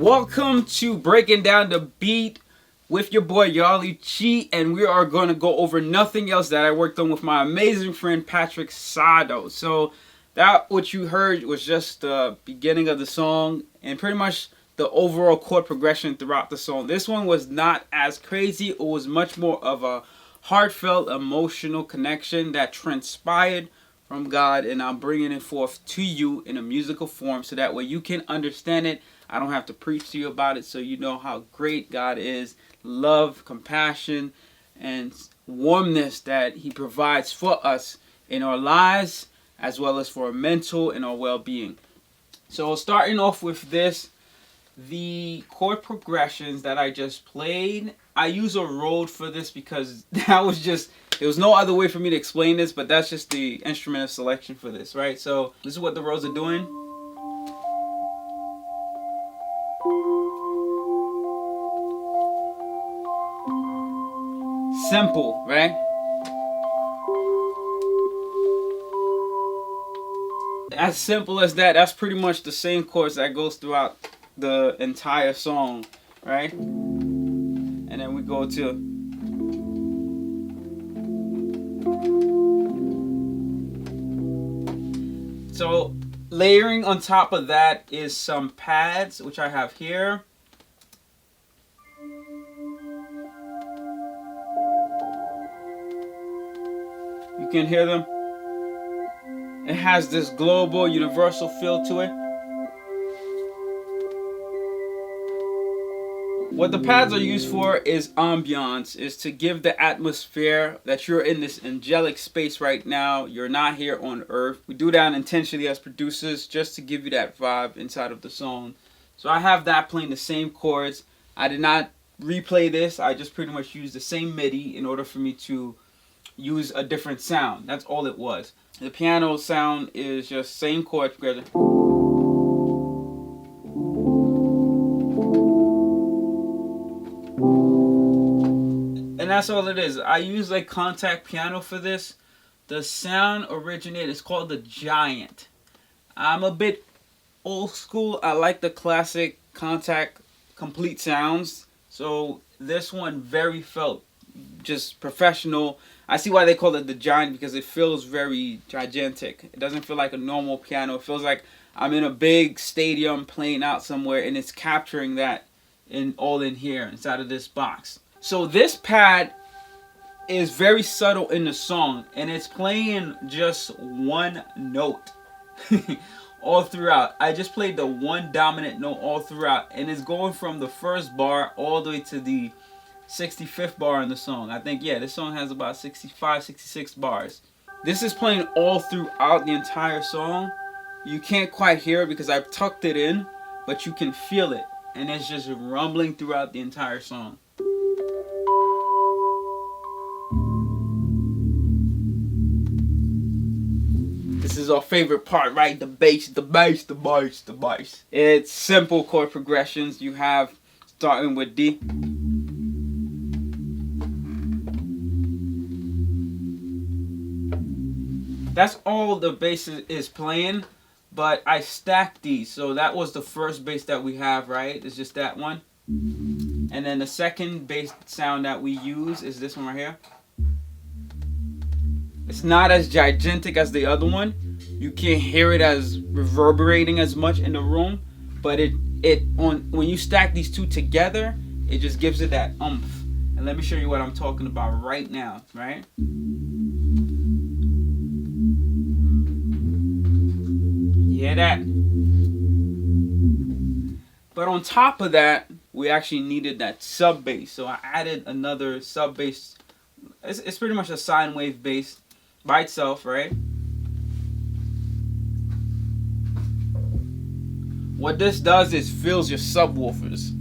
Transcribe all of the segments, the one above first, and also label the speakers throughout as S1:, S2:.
S1: Welcome to Breaking Down the Beat with your boy Yali Chi, and we are going to go over Nothing Else that I worked on with my amazing friend Patrick Sado. So that what you heard was just the beginning of the song and pretty much the overall chord progression throughout the song. This one was not as crazy. It was much more of a heartfelt, emotional connection that transpired from God, and I'm bringing it forth to you in a musical form so that way you can understand it. I don't have to preach to you about it, so you know how great God is. Love, compassion, and warmness that He provides for us in our lives, as well as for our mental and our well-being. So starting off with this, the chord progressions that I just played, I use a Rode for this because that was just, there was no other way for me to explain this, but that's just the instrument of selection for this, right? So this is what the Rodes are doing. Simple, right? As simple as that. That's pretty much the same chords that goes throughout the entire song, right? And then we go to so layering on top of that is some pads, which I have here. You can hear them. It has this global, universal feel to it. What the pads are used for is ambiance, is to give the atmosphere that you're in this angelic space right now. You're not here on earth. We do that intentionally as producers just to give you that vibe inside of the song. So I have that playing the same chords. I did not replay this. I just pretty much used the same MIDI in order for me to use a different sound. That's all it was. The piano sound is just same chord progression. And that's all it is. I use like contact piano for this. The sound originated, it's called the Giant. I'm a bit old school. I like the classic contact complete sounds. So this one very felt just professional. I see why they call it the Giant, because it feels very gigantic. It doesn't feel like a normal piano. It feels like I'm in a big stadium playing out somewhere, and it's capturing that all in here inside of this box. So this pad is very subtle in the song, and it's playing just one note all throughout. I just played the one dominant note all throughout, and it's going from the first bar all the way to the 65th bar in the song. I think, yeah, this song has about 65, 66 bars. This is playing all throughout the entire song. You can't quite hear it because I've tucked it in, but you can feel it, and it's just rumbling throughout the entire song. This is our favorite part, right? The bass, the bass, the bass, the bass. It's simple chord progressions. You have starting with D. That's all the bass is playing, but I stacked these. So that was the first bass that we have, right? It's just that one. And then the second bass sound that we use is this one right here. It's not as gigantic as the other one. You can't hear it as reverberating as much in the room, but when you stack these two together, it just gives it that oomph. And let me show you what I'm talking about right now, right? Hear that? But on top of that, we actually needed that sub bass. So I added another sub bass. It's pretty much a sine wave bass by itself, right? What this does is fills your subwoofers.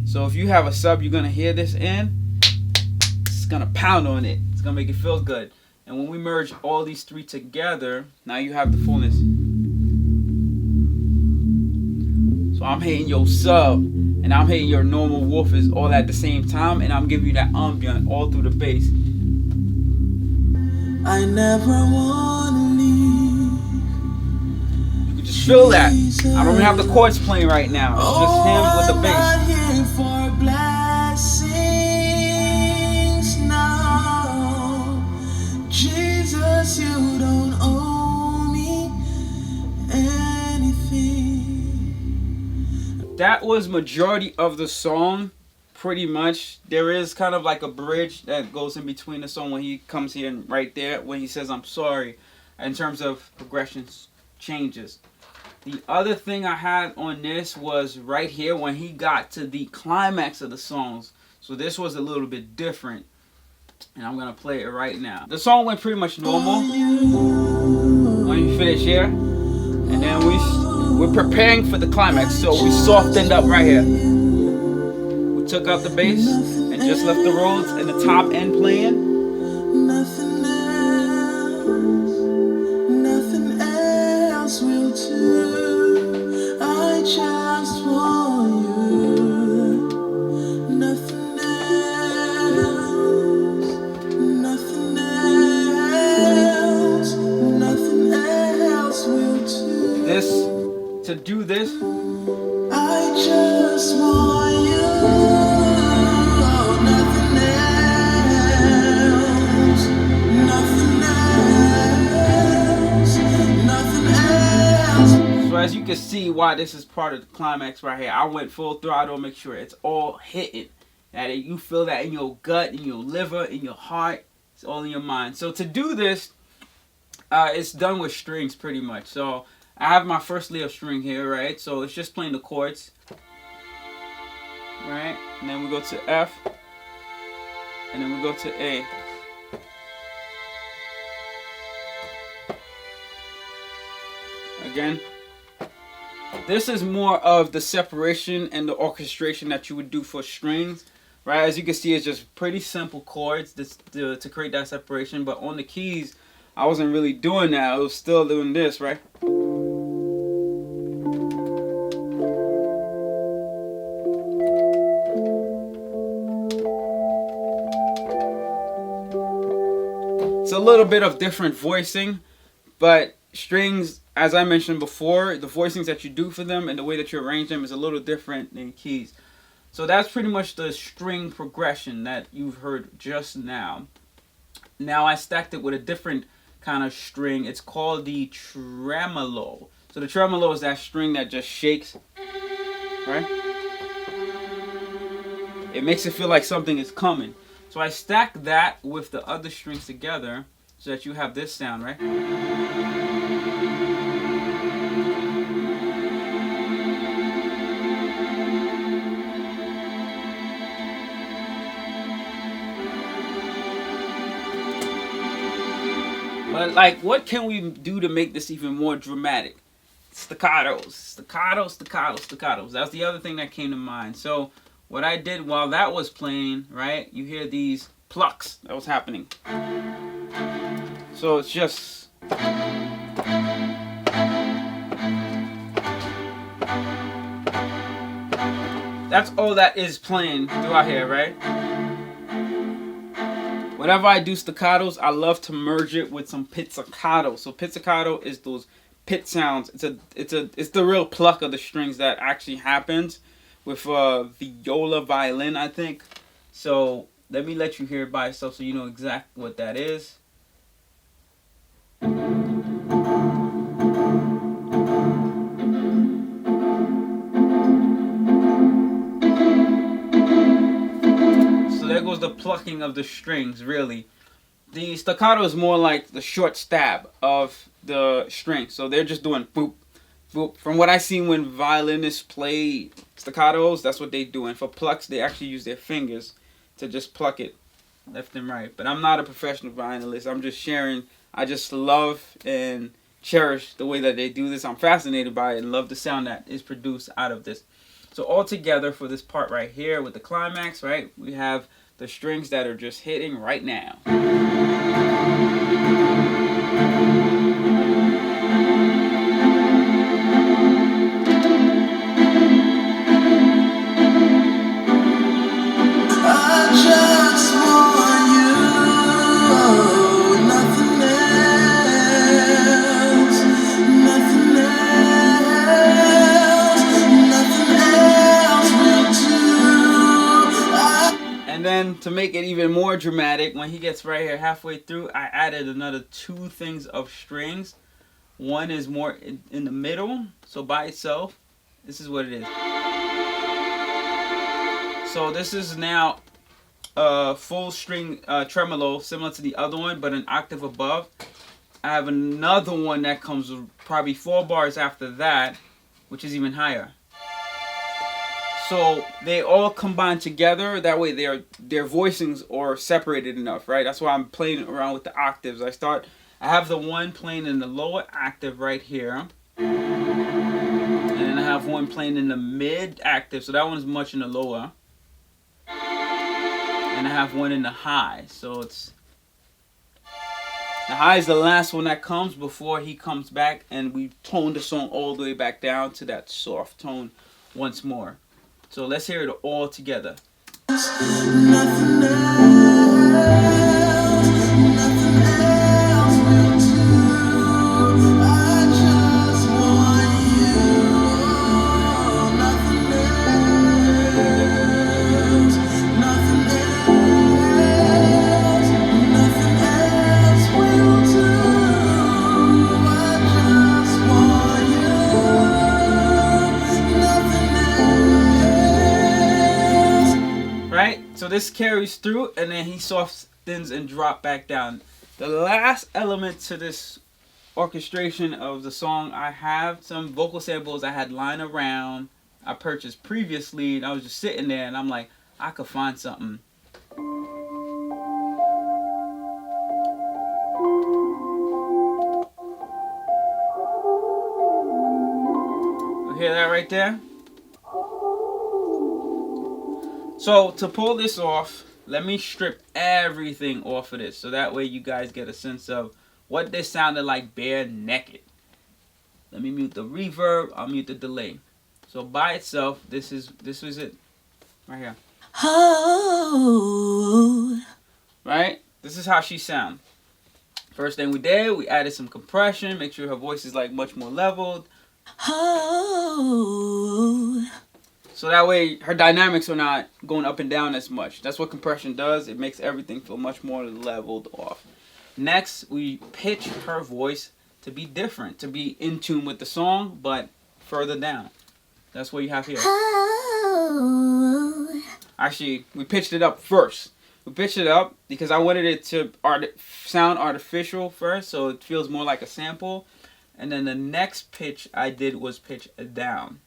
S1: So if you have a sub you're gonna hear this in, it's gonna pound on it. It's gonna make it feel good. And when we merge all these three together, now you have the fullness. So I'm hitting your sub and I'm hitting your normal woofers all at the same time, and I'm giving you that ambient all through the bass. I never wanna leave. You can just feel that. I don't even have the chords playing right now. It's just him with the bass.
S2: Jesus, you don't owe me anything.
S1: That was majority of the song, pretty much. There is kind of like a bridge that goes in between the song when he comes here and right there when he says I'm sorry, in terms of progressions changes. The other thing I had on this was right here when he got to the climax of the songs. So this was a little bit different. And I'm going to play it right now. The song went pretty much normal when you finish here. And then we're preparing for the climax. So we softened up right here. We took out the bass and just left the Rhodes and the top end playing.
S2: Nothing else will do. I just want you. Nothing else. Nothing else. Nothing else will do.
S1: To do this,
S2: I just want you. Oh, nothing else. Nothing else.
S1: so as you can see why this is part of the climax right here. I went full throttle, make sure it's all hitting. That you feel that in your gut, in your liver, in your heart. It's all in your mind. So to do this, it's done with strings pretty much. So I have my first layer of string here, right? So it's just playing the chords, right? And then we go to F, and then we go to A. Again, this is more of the separation and the orchestration that you would do for strings, right? As you can see, it's just pretty simple chords to create that separation. But on the keys, I wasn't really doing that. I was still doing this, right? It's a little bit of different voicing, but strings, as I mentioned before, the voicings that you do for them and the way that you arrange them is a little different than keys. So that's pretty much the string progression that you've heard just now. Now I stacked it with a different kind of string. It's called the tremolo. So the tremolo is that string that just shakes, right? It makes it feel like something is coming. So I stack that with the other strings together so that you have this sound, right? But like, what can we do to make this even more dramatic? Staccatos, staccatos, staccatos, staccatos. That's the other thing that came to mind. So what I did while that was playing, right, you hear these plucks that was happening. So it's just... That's all that is playing throughout here, right? Whenever I do staccatos, I love to merge it with some pizzicato. So pizzicato is those pit sounds. It's the real pluck of the strings that actually happens with viola violin, I think. So let me let you hear it by itself so you know exactly what that is. So there goes the plucking of the strings, really. The staccato is more like the short stab of the string. So they're just doing boop, boop. From what I've seen when violinists play staccatos, that's what they do. And for plucks, they actually use their fingers to just pluck it left and right. But I'm not a professional violinist. I'm just sharing. I just love and cherish the way that they do this. I'm fascinated by it and love the sound that is produced out of this. So all together for this part right here with the climax, right, we have the strings that are just hitting right now. to make it even more dramatic, when he gets right here halfway through, I added another 2 things of strings. One is more in the middle, so by itself, this is what it is. So this is now a full string tremolo, similar to the other one, but an octave above. I have another one that comes probably 4 bars after that, which is even higher. So they all combine together. That way their voicings are separated enough, right? That's why I'm playing around with the octaves. I have the one playing in the lower octave right here. And then I have one playing in the mid octave. So that one's much in the lower. And I have one in the high. So it's... the high is the last one that comes before he comes back. And we tone the song all the way back down to that soft tone once more. So let's hear it all together.
S2: Nothing else will do. I just want you. Nothing else will do. I just want you. Nothing else.
S1: Right? So this carries through, and then he softens and drop back down. The last element to this orchestration of the song, I have some vocal samples I had lying around. I purchased previously, and I was just sitting there, and I'm like, I could find something. You hear that right there? So to pull this off, let me strip everything off of this, so that way you guys get a sense of what this sounded like bare naked. Let me mute the reverb. I'll mute the delay. So by itself, this was it, right here.
S2: Oh.
S1: Right? This is how she sounds. First thing we did, we added some compression, make sure her voice is like much more leveled.
S2: Oh.
S1: So that way her dynamics are not going up and down as much. That's what compression does. It makes everything feel much more leveled off. Next, we pitch her voice to be different, to be in tune with the song, but further down. That's what you have here.
S2: Oh.
S1: Actually, we pitched it up first. We pitched it up because I wanted it to sound artificial first, so it feels more like a sample. And then the next pitch I did was pitch it down.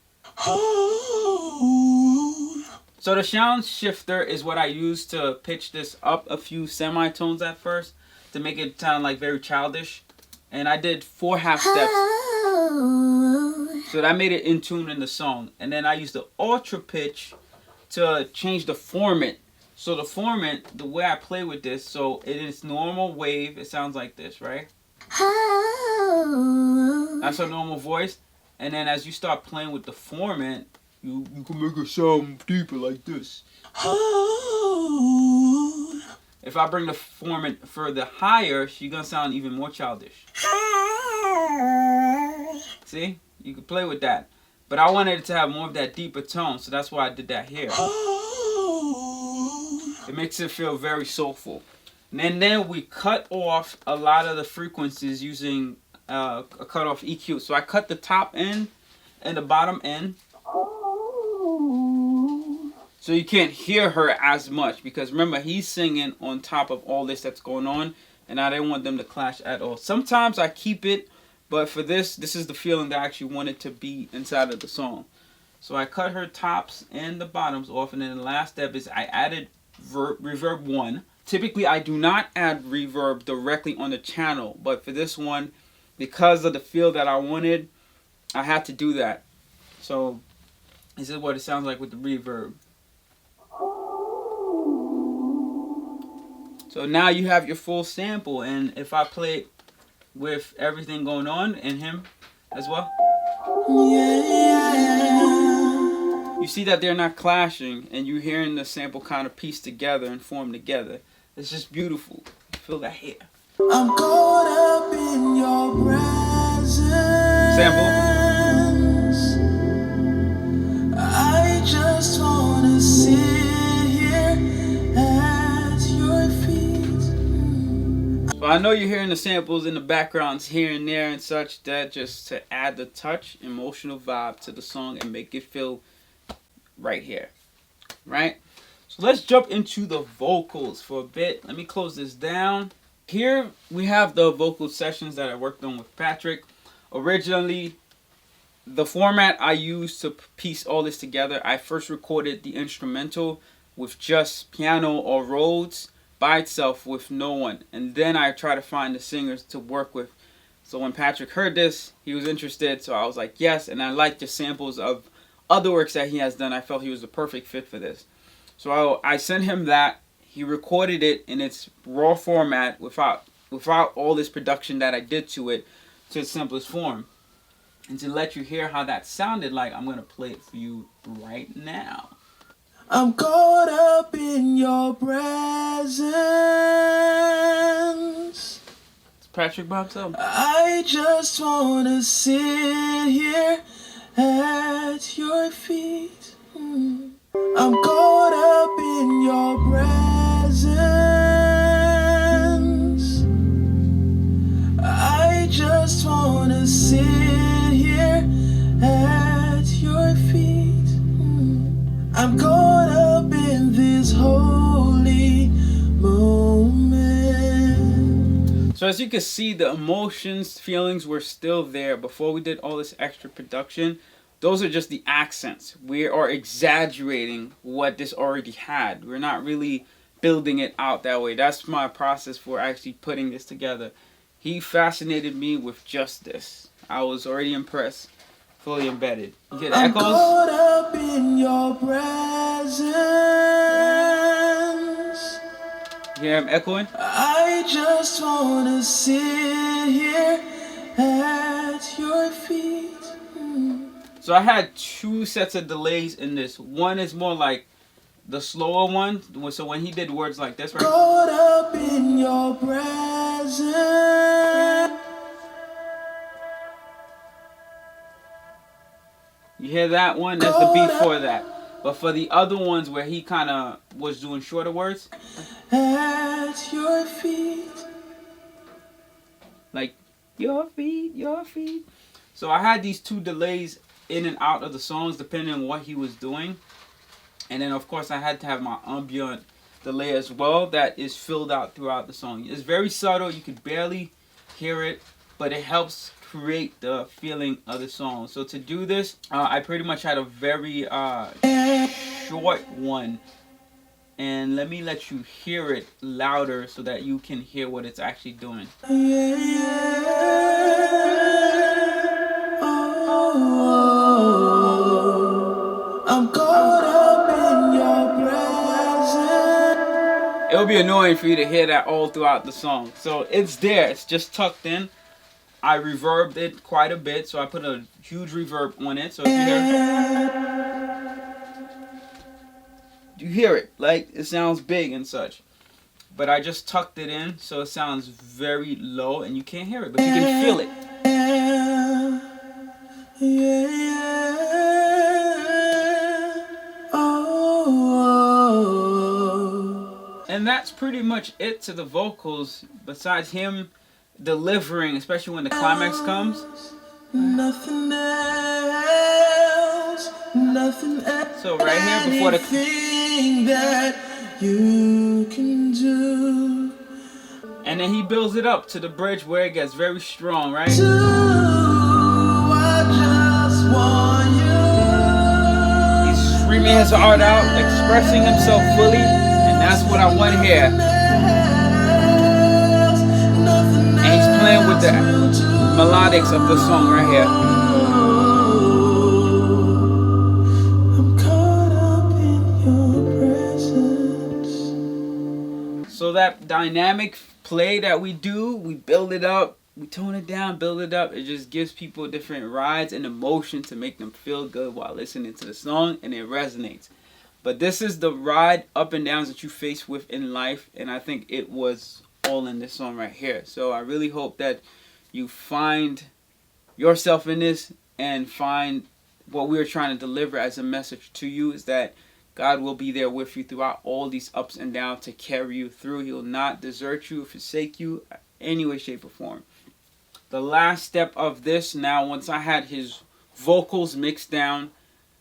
S1: So the sound shifter is what I use to pitch this up a few semitones at first to make it sound like very childish. And I did 4 half steps. So that made it in tune in the song. And then I used the ultra pitch to change the format. So the format, the way I play with this, so it is normal wave. It sounds like this, right? That's a normal voice. And then as you start playing with the format, you can make it sound deeper like this. If I bring the format further higher, she's going to sound even more childish. See? You can play with that. But I wanted it to have more of that deeper tone, so that's why I did that here. It makes it feel very soulful. And then we cut off a lot of the frequencies using a cutoff EQ. So I cut the top end and the bottom end. So you can't hear her as much. Because remember, he's singing on top of all this that's going on. And I didn't want them to clash at all. Sometimes I keep it. But for this is the feeling that I actually wanted to be inside of the song. So I cut her tops and the bottoms off. And then the last step is I added reverb 1. Typically, I do not add reverb directly on the channel. But for this one, because of the feel that I wanted, I had to do that. So this is what it sounds like with the reverb. So now you have your full sample. And if I play it with everything going on and him as well, you see that they're not clashing, and you're hearing the sample kind of piece together and form together. It's just beautiful. Feel that here.
S2: I'm caught up in your presence.
S1: Sample.
S2: I just wanna sit here and
S1: I know you're hearing the samples in the backgrounds here and there and such. That just to add the touch, emotional vibe to the song and make it feel right here, right? So let's jump into the vocals for a bit. Let me close this down. Here we have the vocal sessions that I worked on with Patrick. Originally, the format I used to piece all this together, I first recorded the instrumental with just piano or Rhodes by itself with no one. And then I tried to find the singers to work with. So when Patrick heard this, he was interested. So I was like, yes. And I liked the samples of other works that he has done. I felt he was the perfect fit for this. So I sent him that. He recorded it in its raw format without all this production that I did to it, to its simplest form. And to let you hear how that sounded like, I'm going to play it for you right now.
S2: I'm caught up in your presence.
S1: It's Patrick by himself.
S2: I just wanna sit here at your feet. I'm caught up in your presence. I just wanna sit here at your feet. I'm caught up in this holy moment.
S1: So as you can see, the emotions, feelings were still there before we did all this extra production. Those are just the accents. We are exaggerating what this already had. We're not really building it out that way. That's my process for actually putting this together. He fascinated me with just this. I was already impressed. Fully embedded. You hear the
S2: I'm
S1: echoes?
S2: caught up in your presence.
S1: You hear him echoing?
S2: I just wanna sit here at your feet.
S1: So I had two sets of delays in this. One is more like the slower one. So when he did words like this, right?
S2: Caught up in your presence.
S1: You hear that one? That's the beat for that. But for the other ones where he kind of was doing shorter words,
S2: at your feet.
S1: like your feet, your feet. So I had these two delays in and out of the songs depending on what he was doing. And then of course I had to have my ambient delay as well that is filled out throughout the song. It's very subtle. You could barely hear it, but it helps create the feeling of the song. So to do this, I pretty much had a very short one. And let me let you hear it louder so that you can hear what it's actually doing.
S2: I'm caught up in your presence.
S1: It'll be annoying for you to hear that all throughout the song. So it's there. It's just tucked in. I reverbed it quite a bit, so I put a huge reverb on it. So if you hear it, like it sounds big and such. But I just tucked it in, so it sounds very low, and you can't hear it, but you can feel it. And that's pretty much it to the vocals, besides him delivering, especially when the climax comes.
S2: Nothing else, nothing else.
S1: So right here before the
S2: that you can do.
S1: And then he builds it up to the bridge where it gets very strong, right?
S2: I just want you.
S1: He's screaming his heart out, expressing himself fully, and that's what I want here. And he's playing with the melodics of the song right here.
S2: I'm caught up in your presence.
S1: So that dynamic play that we do, we build it up, we tone it down, build it up. It just gives people different rides and emotion to make them feel good while listening to the song, and it resonates. But this is the ride up and downs that you face with in life, and I think it was all in this song right here. So I really hope that you find yourself in this and find what we're trying to deliver as a message to you, is that God will be there with you throughout all these ups and downs to carry you through. He will not desert you or forsake you. any way, shape, or form. The last step of this, now once I had his vocals mixed down,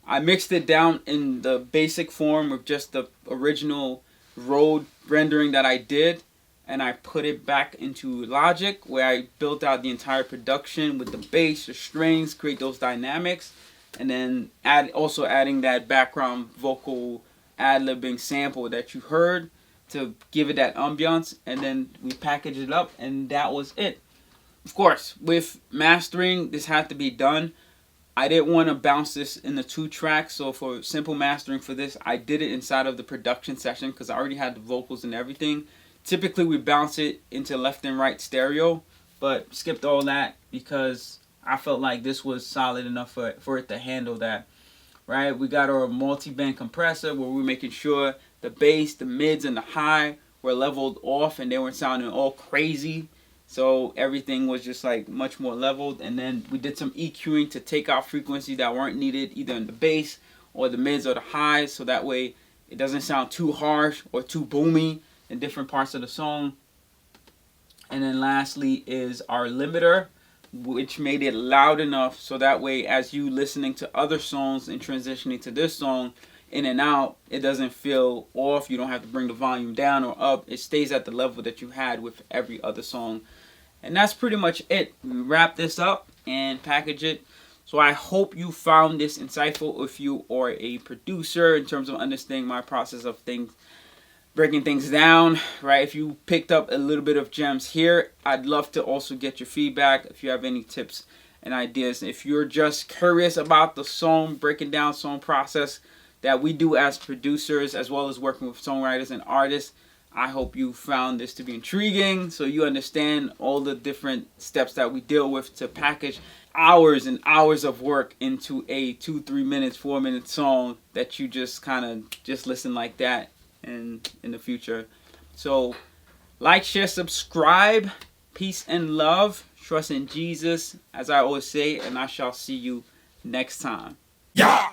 S1: I mixed it down in the basic form of just the original road rendering that I did, and I put it back into Logic where I built out the entire production with the bass, the strings, create those dynamics, and then also adding that background vocal ad-libbing sample that you heard to give it that ambiance, and then we packaged it up, and that was it. Of course, with mastering, this had to be done. I didn't want to bounce this in the 2 tracks, so for simple mastering for this, I did it inside of the production session because I already had the vocals and everything. Typically, we bounce it into left and right stereo, but skipped all that because I felt like this was solid enough for it to handle that. Right? We got our multi-band compressor where we're making sure the bass, the mids, and the high were leveled off and they weren't sounding all crazy. So everything was just like much more leveled. And then we did some EQing to take out frequencies that weren't needed either in the bass or the mids or the highs. So that way it doesn't sound too harsh or too boomy in different parts of the song. And then lastly is our limiter, which made it loud enough so that way as you listening to other songs and transitioning to this song in and out, it doesn't feel off. You don't have to bring the volume down or up. It stays at the level that you had with every other song. And that's pretty much it. We wrap this up and package it. So I hope you found this insightful if you are a producer in terms of understanding my process of things, breaking things down, right? If you picked up a little bit of gems here, I'd love to also get your feedback if you have any tips and ideas. If you're just curious about the song, breaking down song process that we do as producers, as well as working with songwriters and artists, I hope you found this to be intriguing so you understand all the different steps that we deal with to package hours and hours of work into a 2-3 minutes 4-minute song that you just kind of just listen like that and in the future. So like, share, subscribe. Peace and love. Trust in Jesus, as I always say, and I shall see you next time.
S2: Yeah!